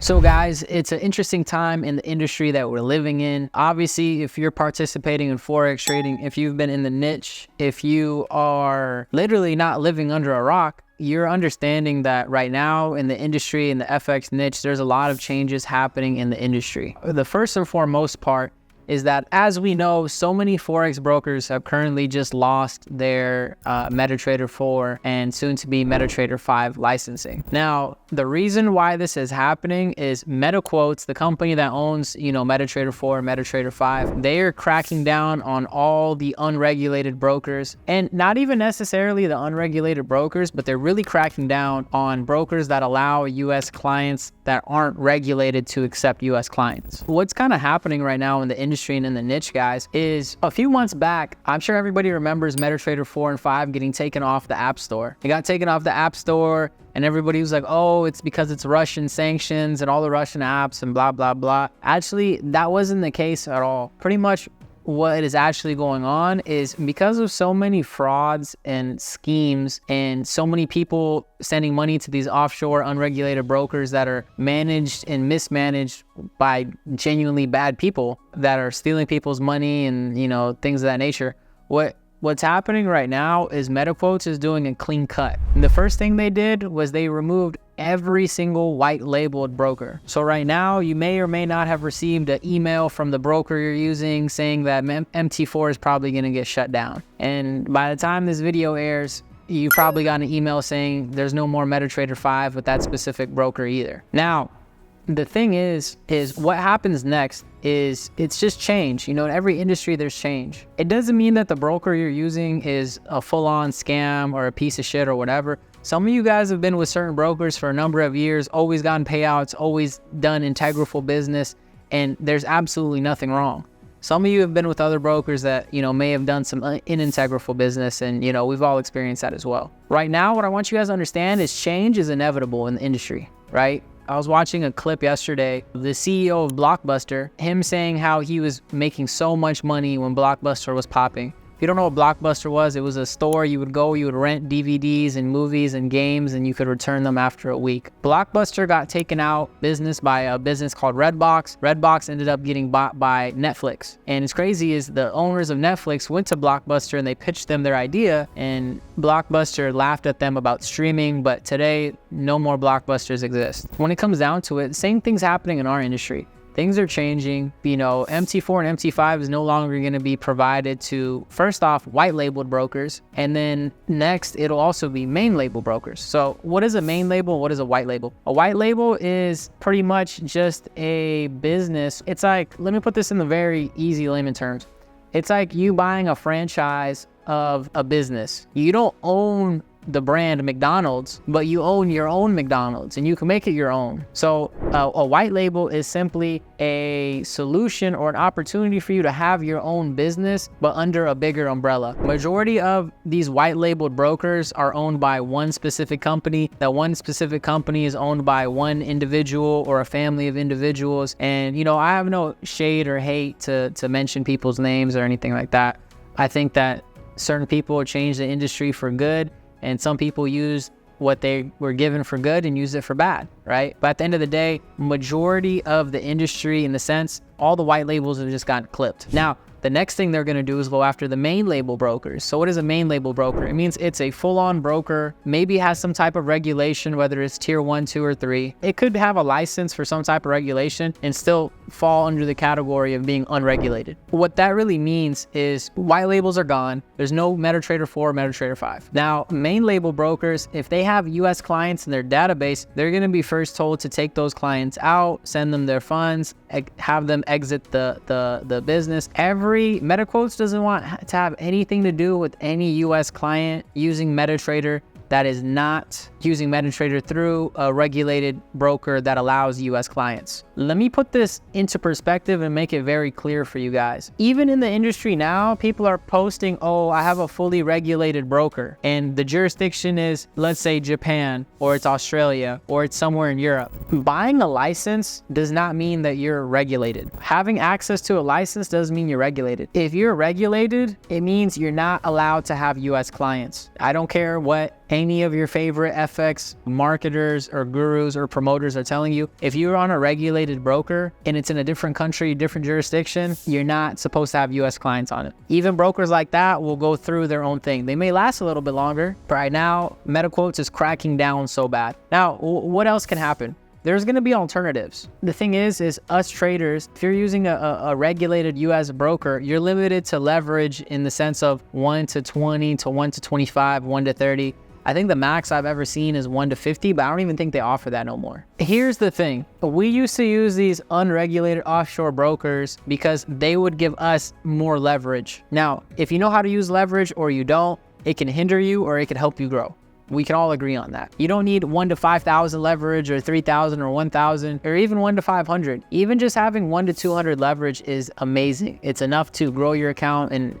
So guys, it's an interesting time in the industry that we're living in. Obviously, if you're participating in Forex trading, if you've been in the niche, if you are literally not living under a rock, you're understanding that right now in the industry, in the FX niche, there's a lot of changes happening in the industry. The first and foremost part is that, as we know, so many Forex brokers have currently just lost their Metatrader 4 and soon to be Metatrader 5 licensing. Now, the reason why this is happening is MetaQuotes, the company that owns, Metatrader 4, Metatrader 5, they are cracking down on all the unregulated brokers, and not even necessarily the unregulated brokers, but they're really cracking down on brokers that allow US clients that aren't regulated to accept US clients. What's kind of happening right now in the industry and in the niche, guys, is a few months back, I'm sure everybody remembers Metatrader 4 and 5 getting taken off the App Store. It got taken off the App Store and everybody was like, oh, it's because it's Russian sanctions and all the Russian apps and blah, blah, blah. Actually, that wasn't the case at all. Pretty much what is actually going on is because of so many frauds and schemes and so many people sending money to these offshore unregulated brokers that are managed and mismanaged by genuinely bad people that are stealing people's money and, things of that nature. What's happening right now is MetaQuotes is doing a clean cut. And the first thing they did was they removed every single white labeled broker. So right now, you may or may not have received an email from the broker you're using saying that MT4 is probably gonna get shut down. And by the time this video airs, you probably got an email saying there's no more Metatrader 5 with that specific broker either. Now, the thing is what happens next is it's just change. In every industry there's change. It doesn't mean that the broker you're using is a full-on scam or a piece of shit or whatever. Some of you guys have been with certain brokers for a number of years, always gotten payouts, always done integral business, and there's absolutely nothing wrong. Some of you have been with other brokers that, may have done some integral business, and, we've all experienced that as well. Right now, what I want you guys to understand is change is inevitable in the industry, right? I was watching a clip yesterday, the CEO of Blockbuster, him saying how he was making so much money when Blockbuster was popping. If you don't know what Blockbuster was, it was a store you would go, you would rent DVDs and movies and games, and you could return them after a week. Blockbuster got taken out business by a business called Redbox. Redbox ended up getting bought by Netflix. And it's crazy is the owners of Netflix went to Blockbuster and they pitched them their idea, and Blockbuster laughed at them about streaming, but today no more Blockbusters exist. When it comes down to it, same thing's happening in our industry. Things are changing. MT4 and MT5 is no longer going to be provided to, first off, white labeled brokers. And then next, it'll also be main label brokers. So what is a main label? What is a white label? A white label is pretty much just a business. It's like, let me put this in the very easy layman terms. It's like you buying a franchise of a business. You don't own the brand McDonald's, but you own your own McDonald's and you can make it your own. So a white label is simply a solution or an opportunity for you to have your own business, but under a bigger umbrella. Majority of these white labeled brokers are owned by one specific company. That one specific company is owned by one individual or a family of individuals. And I have no shade or hate to mention people's names or anything like that. I think that certain people change the industry for good, and some people use what they were given for good and use it for bad, right? But at the end of the day, majority of the industry, in the sense, all the white labels have just gotten clipped. Now, the next thing they're going to do is go after the main label brokers. So what is a main label broker? It means it's a full-on broker, maybe has some type of regulation, whether it's tier 1, 2, or 3. It could have a license for some type of regulation and still fall under the category of being unregulated. What that really means is white labels are gone. There's no Metatrader 4, Metatrader 5. Now, main label brokers, if they have US clients in their database, they're going to be first told to take those clients out, send them their funds, have them exit the business. MetaQuotes doesn't want to have anything to do with any US client using Metatrader that is not using Metatrader through a regulated broker that allows US clients. Let me put this into perspective and make it very clear for you guys. Even in the industry now, people are posting, oh, I have a fully regulated broker, and the jurisdiction is, let's say, Japan, or it's Australia, or it's somewhere in Europe. Buying a license does not mean that you're regulated. Having access to a license doesn't mean you're regulated. If you're regulated, it means you're not allowed to have US clients. I don't care what any of your favorite FX marketers or gurus or promoters are telling you, if you're on a regulated broker and it's in a different country, different jurisdiction, you're not supposed to have US clients on it. Even brokers like that will go through their own thing. They may last a little bit longer, but right now, Metaquotes is cracking down so bad. Now, what else can happen? There's going to be alternatives. The thing is us traders, if you're using a regulated US broker, you're limited to leverage in the sense of 1 to 20 to 1 to 25, 1 to 30. I think the max I've ever seen is 1 to 50, but I don't even think they offer that no more. Here's the thing. We used to use these unregulated offshore brokers because they would give us more leverage. Now, if you know how to use leverage or you don't, it can hinder you or it can help you grow. We can all agree on that. You don't need 1 to 5,000 leverage or 3,000 or 1,000 or even 1 to 500. Even just having 1 to 200 leverage is amazing. It's enough to grow your account and,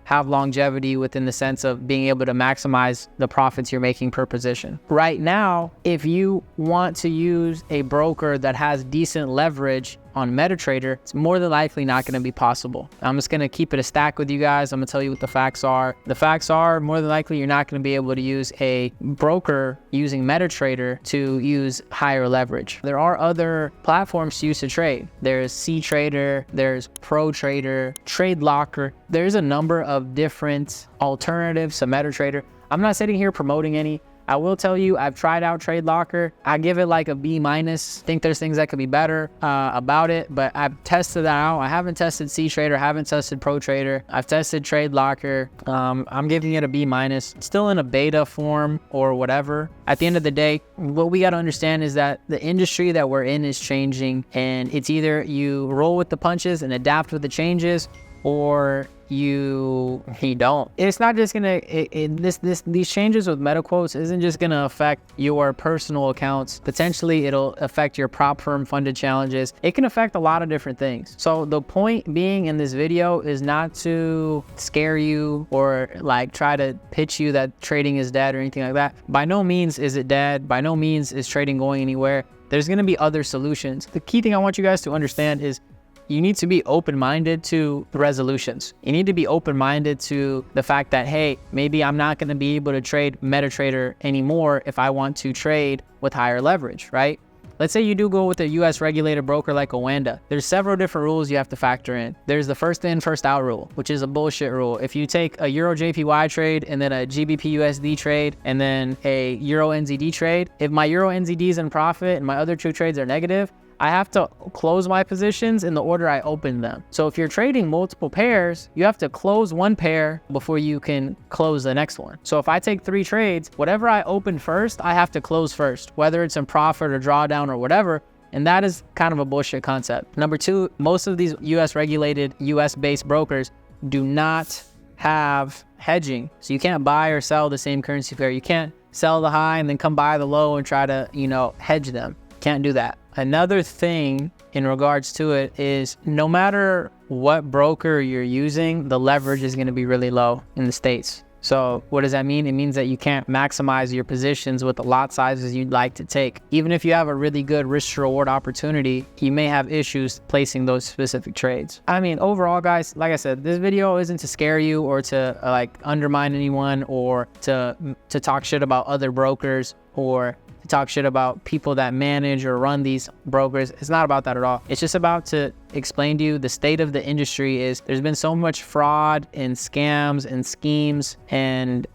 have longevity within the sense of being able to maximize the profits you're making per position. Right now, if you want to use a broker that has decent leverage on Metatrader, it's more than likely not going to be possible. I'm just going to keep it a stack with you guys. I'm going to tell you what the facts are. The facts are more than likely you're not going to be able to use a broker using Metatrader to use higher leverage. There are other platforms to use to trade. There's CTrader, there's ProTrader, Trade Locker. There's a number of different alternatives to Metatrader. I'm not sitting here promoting any. I will tell you, I've tried out Trade Locker. I give it like a B-. Think there's things that could be better about it, but I've tested that out. I haven't tested CTrader, haven't tested ProTrader. I've tested Trade Locker. I'm giving it a B-. Still in a beta form or whatever. At the end of the day, what we got to understand is that the industry that we're in is changing, and it's either you roll with the punches and adapt with the changes, or you don't. It's not just gonna, these changes with Metaquotes isn't just gonna affect your personal accounts. Potentially it'll affect your prop firm funded challenges. It can affect a lot of different things. So the point being in this video is not to scare you or like try to pitch you that trading is dead or anything like that. By no means is it dead. By no means is trading going anywhere. There's gonna be other solutions. The key thing I want you guys to understand is you need to be open-minded to resolutions. You need to be open-minded to the fact that, hey, maybe I'm not going to be able to trade Metatrader anymore if I want to trade with higher leverage, right? Let's say you do go with a US regulated broker like Owanda. There's several different rules you have to factor in. There's the first in, first out rule, which is a bullshit rule. If you take a Euro JPY trade and then a GBP USD trade and then a Euro NZD trade, if my Euro NZD is in profit and my other two trades are negative, I have to close my positions in the order I opened them. So if you're trading multiple pairs, you have to close one pair before you can close the next one. So if I take 3 trades, whatever I open first, I have to close first, whether it's in profit or drawdown or whatever. And that is kind of a bullshit concept. Number 2, most of these US regulated, US based brokers do not have hedging. So you can't buy or sell the same currency pair. You can't sell the high and then come buy the low and try to, hedge them. Can't do that. Another thing in regards to it is no matter what broker you're using, the leverage is going to be really low in the States. So what does that mean? It means that you can't maximize your positions with the lot sizes you'd like to take. Even if you have a really good risk to reward opportunity, you may have issues placing those specific trades. I mean, overall, guys, like I said, this video isn't to scare you or to undermine anyone or to talk shit about other brokers or to talk shit about people that manage or run these brokers. It's not about that at all. It's just about to explain to you the state of the industry is there's been so much fraud and scams and schemes and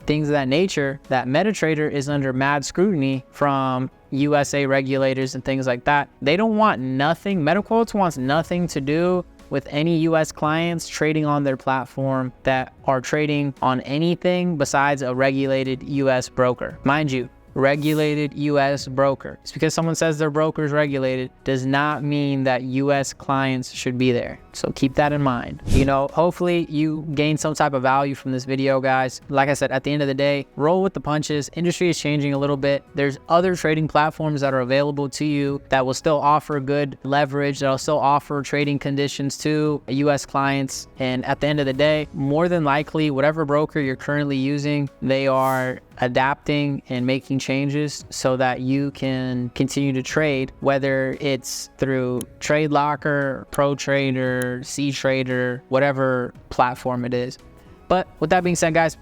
things of that nature that Metatrader is under mad scrutiny from USA regulators and things like that. They don't want nothing. Metaquotes wants nothing to do with any US clients trading on their platform that are trading on anything besides a regulated US broker. Mind you, regulated US broker. Just because someone says their broker is regulated does not mean that US clients should be there. So keep that in mind. Hopefully you gain some type of value from this video, guys. Like I said, at the end of the day, roll with the punches. Industry is changing a little bit. There's other trading platforms that are available to you that will still offer good leverage, that'll still offer trading conditions to US clients. And at the end of the day, more than likely, whatever broker you're currently using, they are adapting and making changes so that you can continue to trade, whether it's through Trade Locker, ProTrader, CTrader, whatever platform it is. But with that being said, guys,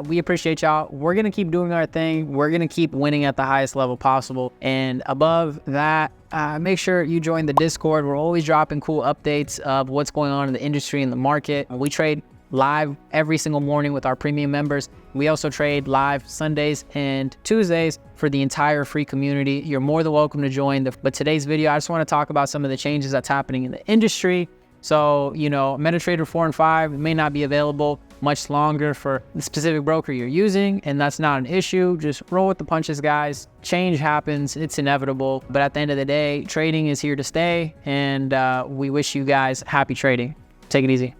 we appreciate y'all. We're going to keep doing our thing. We're going to keep winning at the highest level possible. And above that, make sure you join the Discord. We're always dropping cool updates of what's going on in the industry and the market. We trade live every single morning with our premium members. We also trade live Sundays and Tuesdays for the entire free community. You're more than welcome to join. But today's video, I just want to talk about some of the changes that's happening in the industry. So, you know, Metatrader 4 and 5 may not be available much longer for the specific broker you're using, and that's not an issue. Just roll with the punches, guys. Change happens, it's inevitable. But at the end of the day, trading is here to stay, and we wish you guys happy trading. Take it easy.